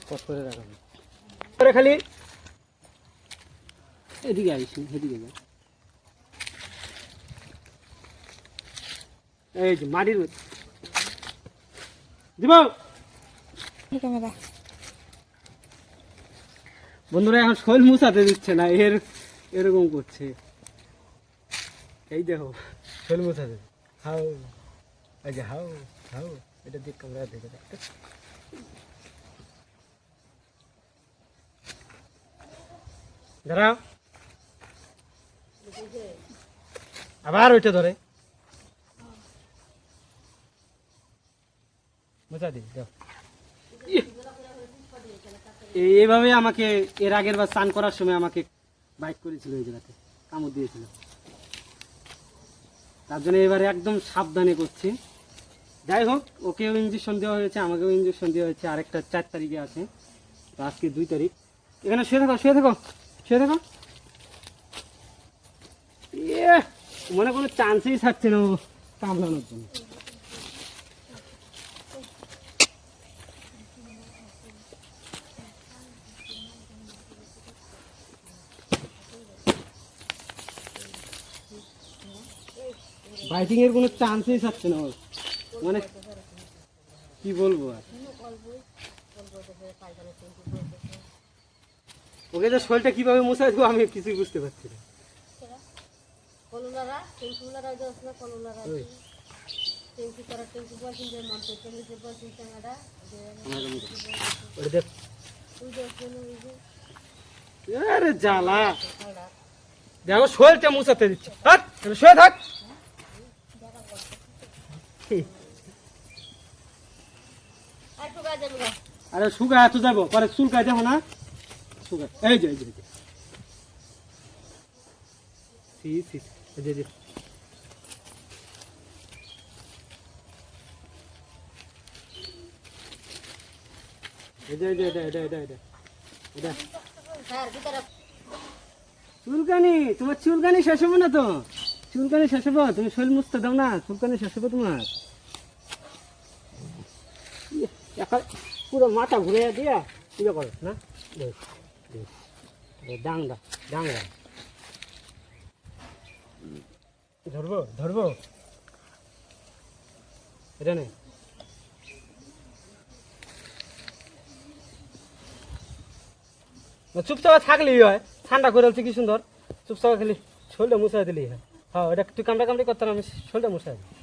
কত করে রাখবেন পরে খালি এদিকে আইসি এদিকে যা এই যে মাটির দিব বন্ধুরা এখন শৈল মুছাতে দিচ্ছে না এরকম করছে এই দেখো শৈল মুছাতে হাও এই যে হাও হাও এটা দেখ ক্যামেরা দেখে দেখতে দাঁড়াও আবার ওইটা ধরে মুছা দিই দাও এইভাবে আমাকে এর আগের বার স্নান করার সময় আমাকে বাইক করেছিল ওই জায়গাতে কামড় দিয়েছিল তার জন্য এবারে একদম সাবধানে করছি যাই হোক ওকেও ইঞ্জেকশন দেওয়া হয়েছে আমাকেও ইঞ্জেকশন দেওয়া হয়েছে আরেকটা 4 তারিখে আছে তো আজকে 2 তারিখ এখানে শুয়ে থাকো মনে কোনো চান্সই থাকছে না কামড়ানোর জন্য বাইটিং এর কোনো চান্সই থাকছে না মানে কি বলবো আর ওকে যে শরীরটা কিভাবে মুছাই দেবো আমি কিছুই বুঝতে পারছি না আরে জ্বালা দেখো শরীরটা মুছাতে দিচ্ছে শুয়ে থাক আরে শুকা এত যাবো পরে চুলকাই যাবো না শুকা এই যে চুলকানি তোমার চুলকানি শেষ হবো না তো চুলকানি শেষ হবো তুমি শরীর মুছতে দাও না চুলকানি শেষ হবো তোমার পুরো মাথা ঘুরে দিয়া ইয়ে করো না ডাংরা ধরবো এটা নেই চুপচাপ থাকলেই হয় ঠান্ডা করে কি সুন্দর চুপচাপ খালি শরীরটা মুছাই দিলেই হয় হ্যাঁ এটা তুই কামড়া করতে না আমি শরীরটা মুছাই দিই